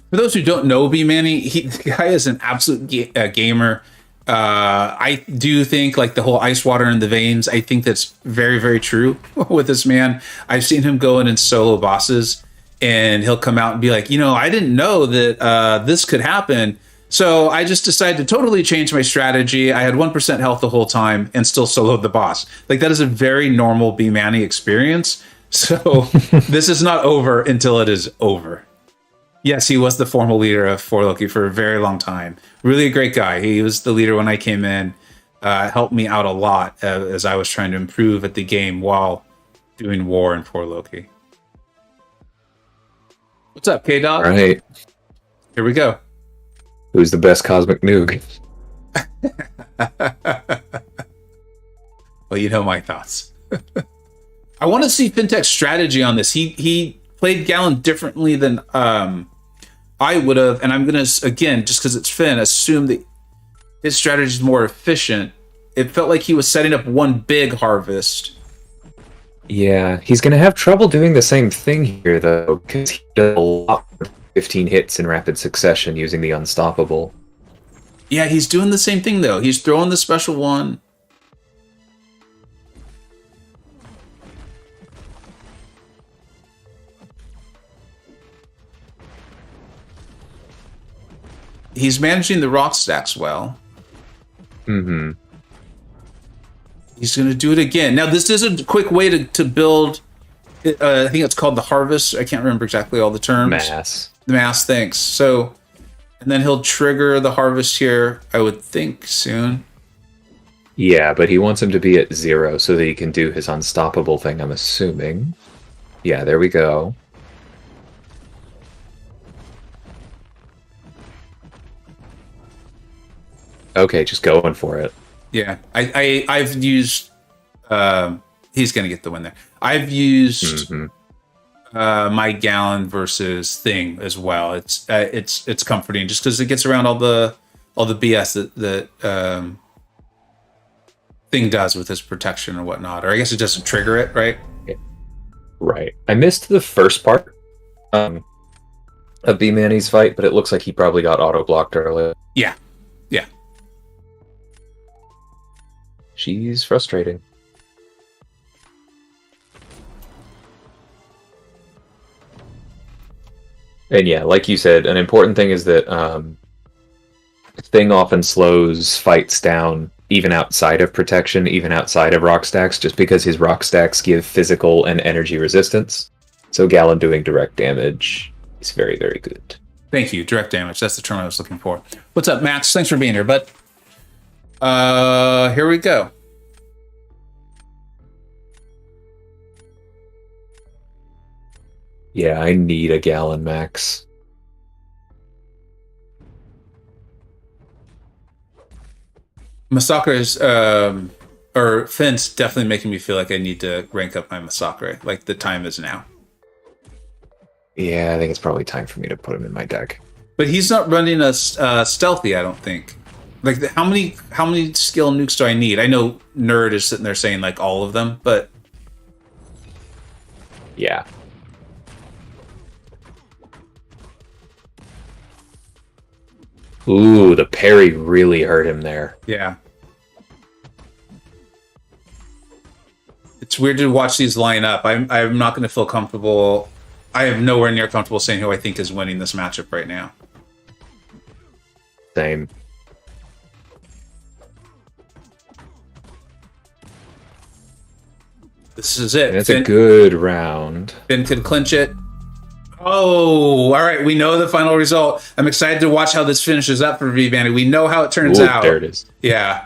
For those who don't know Bmanny, the guy is an absolute gamer. I do think like the whole ice water in the veins, I think that's very, very true with this man. I've seen him go in and solo bosses, and he'll come out and be like, I didn't know that this could happen. So I just decided to totally change my strategy. I had 1% health the whole time and still soloed the boss. Like that is a very normal Bmanny experience. So this is not over until it is over. Yes, he was the formal leader of 4Loki for a very long time. Really a great guy. He was the leader when I came in. Helped me out a lot as I was trying to improve at the game while doing war in 4Loki. What's up, K-Dog? All right. Here we go. Who's the best Cosmic Noog? Well, you know my thoughts. I want to see Fintech's strategy on this. He played Gallon differently than I would have, and I'm gonna again, just because it's Finn, assume that his strategy is more efficient. It felt like he was setting up one big harvest. Yeah, he's going to have trouble doing the same thing here, though, because he does a lot of 15 hits in rapid succession using the Unstoppable. Yeah, he's doing the same thing, though. He's throwing the special one. He's managing the rock stacks well. Mm-hmm. He's going to do it again. Now, this is a quick way to build. I think it's called the harvest. I can't remember exactly all the terms. Mass. The mass, thanks. So, and then he'll trigger the harvest here, I would think, soon. Yeah, but he wants him to be at 0 so that he can do his Unstoppable thing, I'm assuming. Yeah, there we go. Okay, just going for it. Yeah, I've used. He's gonna get the win there. I've used my Gallon versus Thing as well. It's comforting just because it gets around all the BS that Thing does with his protection or whatnot. Or I guess it doesn't trigger it, right? Right. I missed the first part of Bmanny's fight, but it looks like he probably got auto-blocked earlier. Yeah. Yeah. She's frustrating. And yeah, like you said, an important thing is that Thing often slows fights down even outside of protection, even outside of rock stacks, just because his rock stacks give physical and energy resistance. So Gallon doing direct damage is very, very good. Thank you. Direct damage. That's the term I was looking for. What's up, Max? Thanks for being here, bud. Here we go. Yeah, I need a Gallon max. Masakre's or Finn's definitely making me feel like I need to rank up my Masakre. Like the time is now. Yeah, I think it's probably time for me to put him in my deck. But he's not running a stealthy, I don't think. Like, how many skill nukes do I need? I know Nerd is sitting there saying, like, all of them, but... Yeah. Ooh, the parry really hurt him there. Yeah. It's weird to watch these line up. I'm not going to feel comfortable. I am nowhere near comfortable saying who I think is winning this matchup right now. Same. This is it. That's a good round. Finn could clinch it. Oh, all right. We know the final result. I'm excited to watch how this finishes up for Bmanny. We know how it turns out. There it is. Yeah.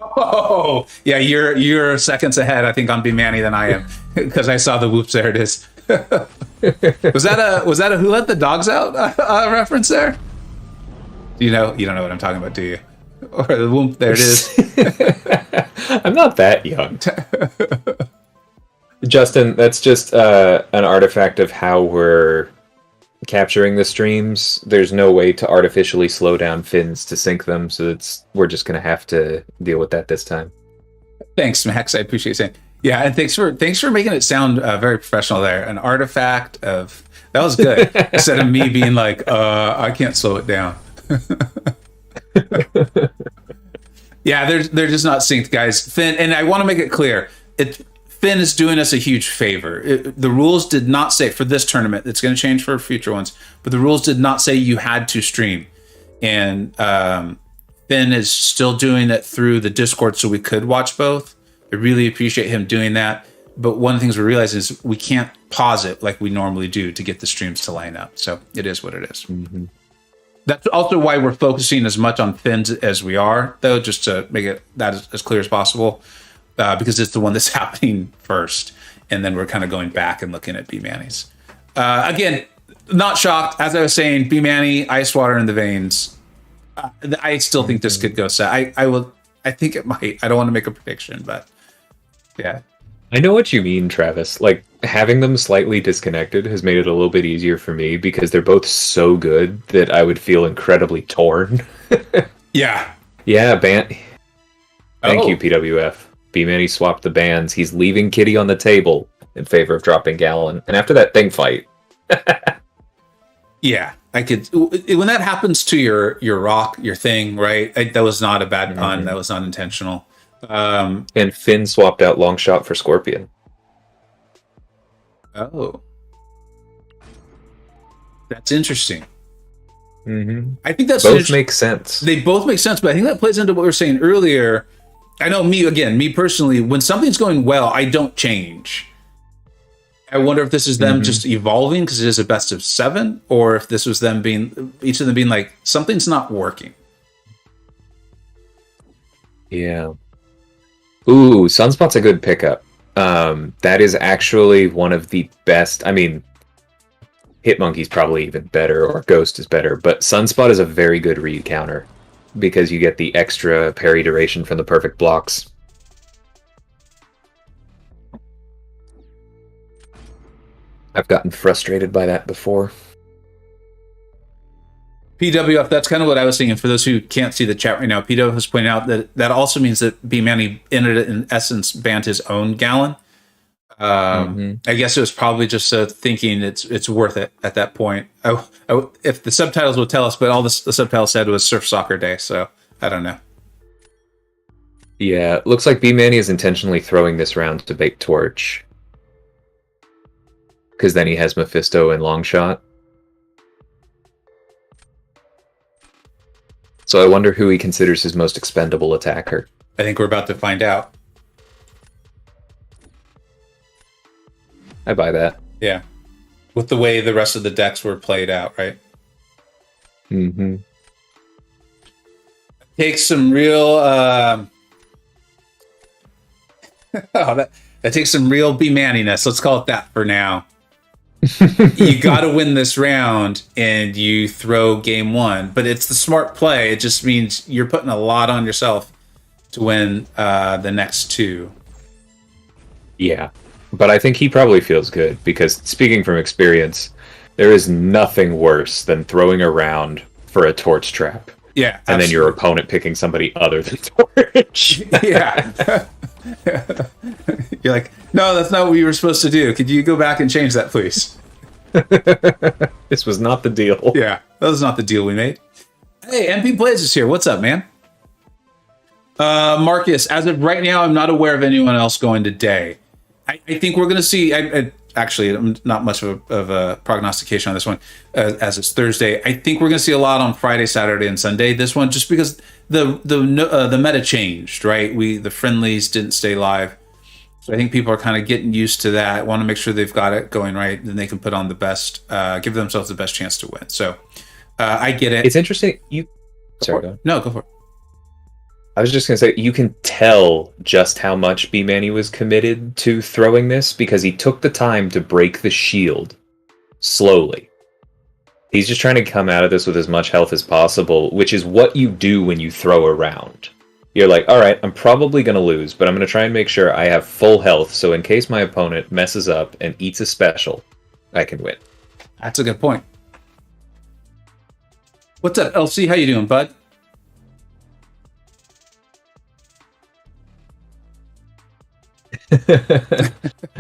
Oh, yeah. You're seconds ahead, I think, on Bmanny than I am because I saw the whoops. There it is. Was that a who let the dogs out reference there? You don't know what I'm talking about, do you? Or the whoop. There it is. I'm not that young. Justin, that's just an artifact of how we're capturing the streams. There's no way to artificially slow down fins to sync them, so we're just going to have to deal with that this time. Thanks, Max. I appreciate you saying. Yeah, and thanks for making it sound very professional there. An artifact of... That was good. Instead of me being like, I can't slow it down. Yeah, they're just not synced, guys. Finn, and I want to make it clear, Finn is doing us a huge favor. The rules did not say, for this tournament, it's going to change for future ones, but the rules did not say you had to stream. And Finn is still doing it through the Discord so we could watch both. I really appreciate him doing that. But one of the things we're realizing is we can't pause it like we normally do to get the streams to line up. So it is what it is. Mm-hmm. That's also why we're focusing as much on Finn's as we are, though, just to make it that as clear as possible. Because it's the one that's happening first, and then we're kind of going back and looking at Bmanny's. Again, not shocked. As I was saying, Bmanny, ice water in the veins. I still think this could go set. I think it might. I don't want to make a prediction, but yeah. I know what you mean, Travis. Like, having them slightly disconnected has made it a little bit easier for me because they're both so good that I would feel incredibly torn. Yeah. Yeah, Thank you, PWF. Bmanny swapped the bans. He's leaving Kitty on the table in favor of dropping Gallon. And after that thing fight... Yeah, I could... When that happens to your rock, your thing, right? That was not a bad pun. Mm-hmm. That was not intentional. And Finn swapped out Longshot for Scorpion. Oh. That's interesting. Mm-hmm. I think that's... Both make sense. They both make sense, but I think that plays into what we were saying earlier. I know me personally, when something's going well, I don't change. I wonder if this is them just evolving because it is a best of 7, or if this was them each of them being like, something's not working. Yeah. Ooh, Sunspot's a good pickup. That is actually one of the best. I mean, Hitmonkey's probably even better, or Ghost is better, but Sunspot is a very good read counter because you get the extra parry duration from the perfect blocks. I've gotten frustrated by that before. PWF, that's kind of what I was thinking. For those who can't see the chat right now, PWF has pointed out that also means that Bmanny, in essence, banned his own Gallon. I guess it was probably just thinking it's worth it at that point. If the subtitles would tell us, but all the subtitles said was Surf Soccer Day, so I don't know. Yeah, looks like Bmanny is intentionally throwing this round to bait Torch. Because then he has Mephisto and Longshot. So I wonder who he considers his most expendable attacker. I think we're about to find out. I buy that. Yeah. With the way the rest of the decks were played out, right? Mm-hmm. Takes some real... that takes some real Bmanniness. Let's call it that for now. You got to win this round, and you throw game 1. But it's the smart play. It just means you're putting a lot on yourself to win the next 2. Yeah. But I think he probably feels good because, speaking from experience, There is nothing worse than throwing around for a torch trap. Yeah, and then your opponent picking somebody other than torch. Yeah. You're like, no, that's not what you were supposed to do. Could you go back and change that, please? This was not the deal. Yeah, that was not the deal we made. Hey, MP Plays is here. What's up, man? Marcus, as of right now, I'm not aware of anyone else going today. I think we're going to see. Actually, I'm not much of a prognostication on this one, as it's Thursday. I think we're going to see a lot on Friday, Saturday, and Sunday. This one, just because the meta changed, right? The friendlies didn't stay live, so I think people are kind of getting used to that. Want to make sure they've got it going right, then they can put on the best, give themselves the best chance to win. So I get it. It's interesting. Sorry, go on. No, go for it. I was just going to say, you can tell just how much Bmanny was committed to throwing this because he took the time to break the shield slowly. He's just trying to come out of this with as much health as possible, which is what you do when you throw around. You're like, all right, I'm probably going to lose, but I'm going to try and make sure I have full health, so in case my opponent messes up and eats a special, I can win. That's a good point. What's up, LC? How you doing, bud?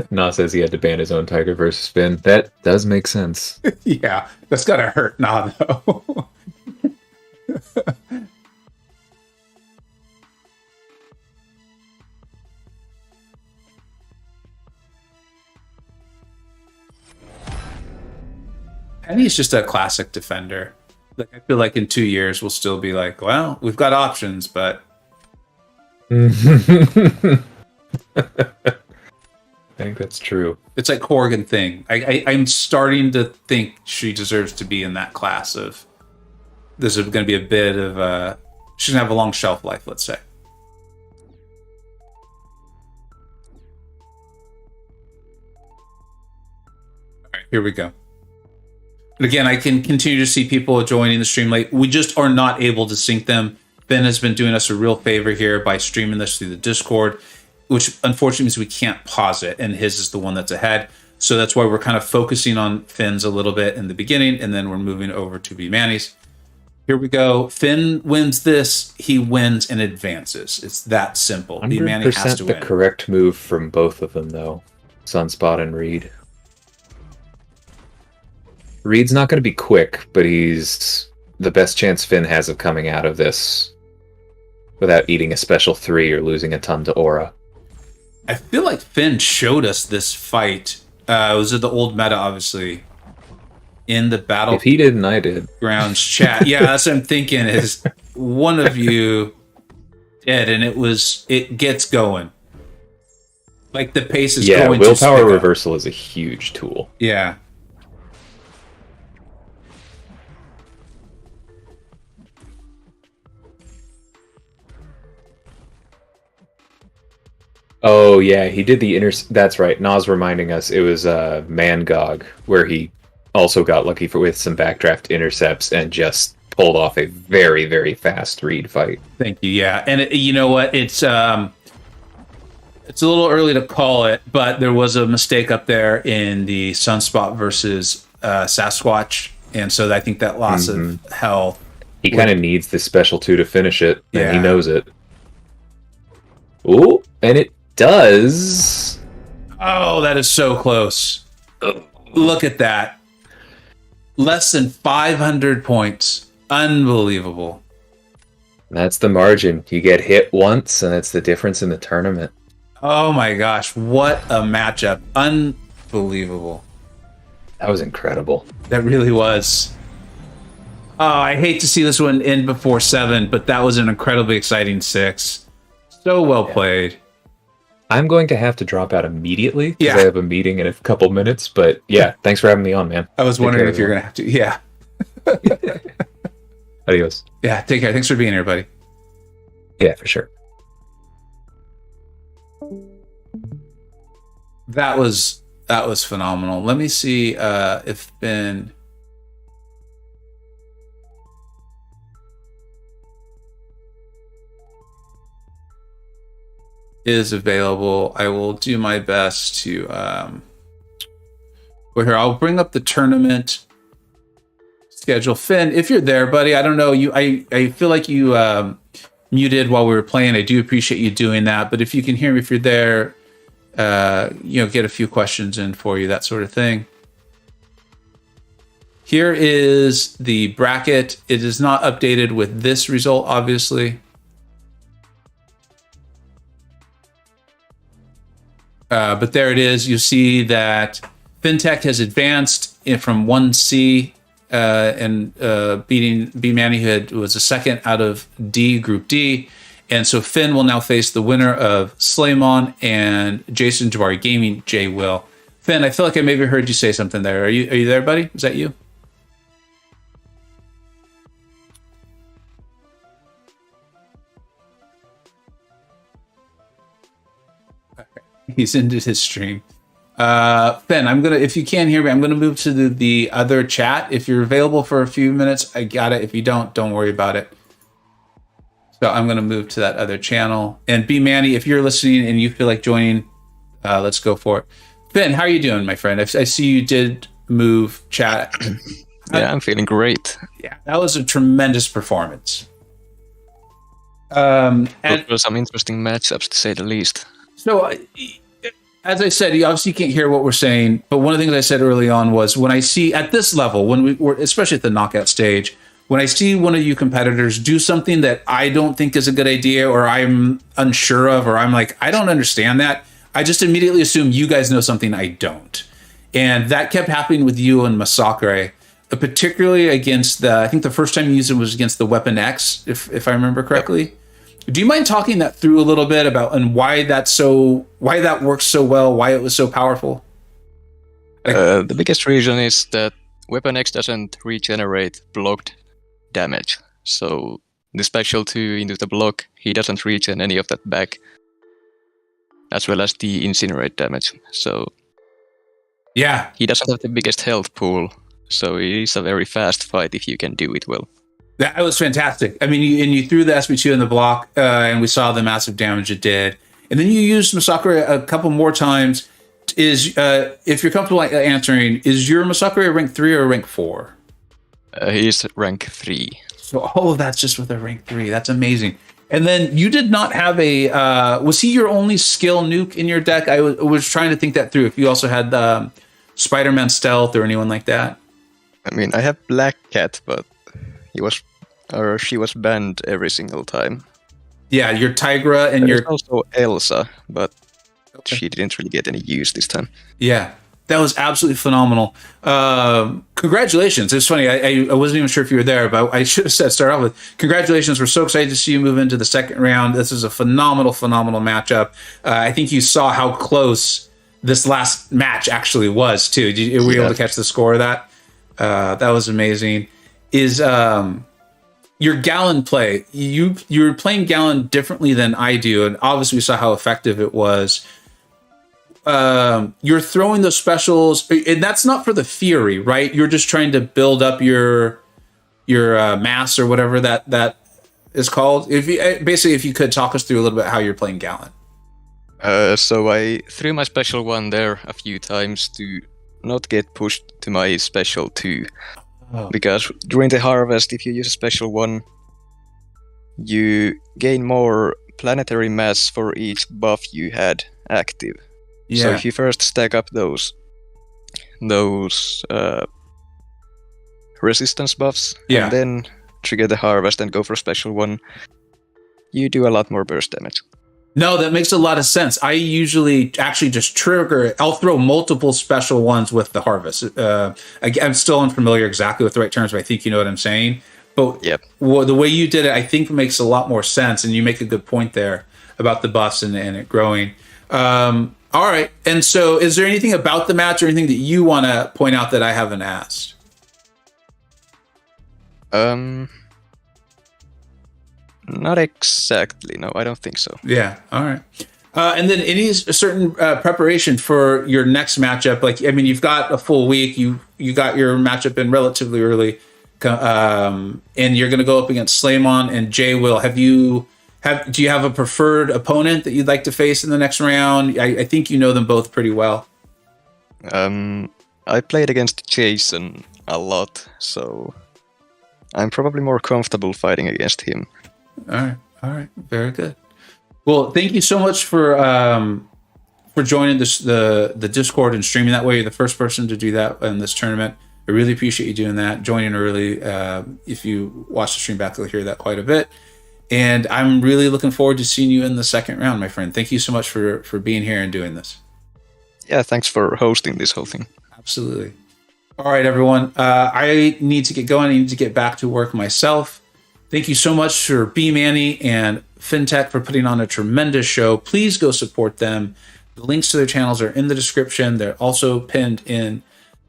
Na says he had to ban his own Tiger versus Finn. That does make sense. Yeah, that's gotta hurt Na, though. Penny's just a classic defender. Like, I feel like in 2 years we'll still be like, well, we've got options, but I think that's true. it's like Corrigan thing. I'm starting to think she deserves to be in that class of. This is going to be a bit of she's going to have a long shelf life, let's say. All right, here we go. And again, I can continue to see people joining the stream late. We just are not able to sync them. Ben has been doing us a real favor here by streaming this through the Discord, which unfortunately means we can't pause it, and his is the one that's ahead. So that's why we're kind of focusing on Finn's a little bit in the beginning, and then we're moving over to Bmanny's. Here we go. Finn wins this. He wins and advances. It's that simple. Bmanny has to win. The correct move from both of them, though. Sunspot and Reed. Reed's not going to be quick, but he's the best chance Finn has of coming out of this without eating a special 3 or losing a ton to aura. I feel like Finn showed us this fight. It was the old meta, obviously, in the Battlegrounds. If he didn't, I did. Chat. Yeah, that's what I'm thinking. Is one of you did, and it gets going. Like the pace is going. Yeah, willpower reversal is a huge tool. Yeah. Oh, yeah, he did the That's right. Na's reminding us it was MCoC, where he also got lucky with some backdraft intercepts and just pulled off a very, very fast Reed fight. Thank you. Yeah, and you know what? It's a little early to call it, but there was a mistake up there in the Sunspot versus Sasquatch, and so I think that loss of health. He kind of needs the special 2 to finish it, and he Yeah. knows it. Ooh, and it does. Oh, that is so close. Look at that. Less than 500 points. Unbelievable. That's the margin. You get hit once, and it's the difference in the tournament. Oh my gosh, what a matchup. Unbelievable. That was incredible. That really was. Oh, I hate to see this one end before 7, but that was an incredibly exciting 6. So well played. I'm going to have to drop out immediately because Yeah. I have a meeting in a couple minutes, but yeah, thanks for having me on, man. I was wondering if you're going to have to. Yeah. Adios. Yeah, take care. Thanks for being here, buddy. Yeah, for sure. That was phenomenal. Let me see if Ben is available. I will do my best to Well, here, I'll bring up the tournament schedule. Finn, if you're there, buddy, I don't know. I feel like you muted while we were playing. I do appreciate you doing that. But if you can hear me, if you're there, get a few questions in for you, that sort of thing. Here is the bracket. It is not updated with this result, obviously. But there it is. You see that Fintech has advanced from 1C and beating Bmanny, who was a second out of D, Group D. And so Finn will now face the winner of Slaymon and Jason Jabari Gaming, Jay Will. Finn, I feel like I maybe heard you say something there. Are you there, buddy? Is that you? He's ended his stream. Finn, if you can't hear me, I'm gonna move to the other chat. If you're available for a few minutes, I got it. If you don't worry about it. So I'm gonna move to that other channel. And Bmanny, if you're listening and you feel like joining, let's go for it. Finn, how are you doing, my friend? I see you did move chat. Yeah, I'm feeling great. Yeah, that was a tremendous performance. And there were some interesting matchups, to say the least. So, as I said, you obviously can't hear what we're saying, but one of the things I said early on was when I see at this level, when we're especially at the knockout stage, when I see one of you competitors do something that I don't think is a good idea, or I'm unsure of, or I'm like, I don't understand that, I just immediately assume you guys know something I don't. And that kept happening with you and MCoC, particularly against I think the first time you used it was against the Weapon X, if I remember correctly. Yep. Do you mind talking that through a little bit about and why that works so well, why it was so powerful? The biggest reason is that Weapon X doesn't regenerate blocked damage. So the special 2 into the block, he doesn't regen any of that back, as well as the incinerate damage. So yeah, he doesn't have the biggest health pool. So it is a very fast fight if you can do it well. That was fantastic. I mean, you threw the SB2 in the block, and we saw the massive damage it did. And then you used MCoC a couple more times. If you're comfortable answering, is your MCoC rank 3 or rank 4? He's rank 3. So all of that's just with a rank 3. That's amazing. And then you did not have was he your only skill nuke in your deck? I was trying to think that through. If you also had Spider-Man Stealth or anyone like that. I mean, I have Black Cat, but she was banned every single time. Yeah, your Tigra and There's also Elsa, but she didn't really get any use this time. Yeah, that was absolutely phenomenal. Congratulations. It's funny, I wasn't even sure if you were there, but I should have start off with congratulations. We're so excited to see you move into the second round. This is a phenomenal matchup. I think you saw how close this last match actually was, too. Were you able to catch the score of that? That was amazing. Is your Gallon play, you're playing Gallon differently than I do, and obviously we saw how effective it was. You're throwing those specials, and that's not for the Fury, right? You're just trying to build up your mass or whatever that is called. If you could talk us through a little bit how you're playing Gallon. So I threw my special 1 there a few times to not get pushed to my special 2. Oh. Because during the harvest, if you use a special 1, you gain more planetary mass for each buff you had active. Yeah. So if you first stack up those resistance buffs, and then trigger the harvest and go for special 1, you do a lot more burst damage. No, that makes a lot of sense. I usually actually just trigger. I'll throw multiple special 1s with the harvest. I'm still unfamiliar exactly with the right terms, but I think you know what I'm saying. But the way you did it, I think makes a lot more sense, and you make a good point there about the buffs and it growing. All right, and so is there anything about the match or anything that you want to point out that I haven't asked? Not exactly. No, I don't think so. Yeah. All right. And then any certain preparation for your next matchup? Like, I mean, you've got a full week. You got your matchup in relatively early, and you're going to go up against Slaymon and Jay Will. Do you have a preferred opponent that you'd like to face in the next round? I think you know them both pretty well. I played against Jason a lot, so I'm probably more comfortable fighting against him. All right, very good. Well, thank you so much for joining the Discord and streaming that way. You're the first person to do that in this tournament. I really appreciate you doing that, joining early. If you watch the stream back, you'll hear that quite a bit. And I'm really looking forward to seeing you in the second round, my friend. Thank you so much for being here and doing this. Yeah, thanks for hosting this whole thing. Absolutely. All right, everyone. I need to get going. I need to get back to work myself. Thank you so much for Bmanny and Fintech for putting on a tremendous show. Please go support them. The links to their channels are in the description. They're also pinned in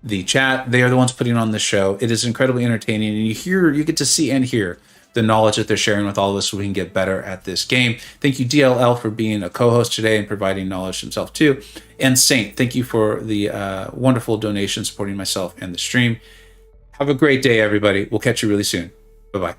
the chat. They are the ones putting on the show. It is incredibly entertaining, and you get to see and hear the knowledge that they're sharing with all of us so we can get better at this game. Thank you, DLL, for being a co-host today and providing knowledge himself too. And Saint, thank you for the wonderful donation supporting myself and the stream. Have a great day, everybody. We'll catch you really soon. Bye-bye.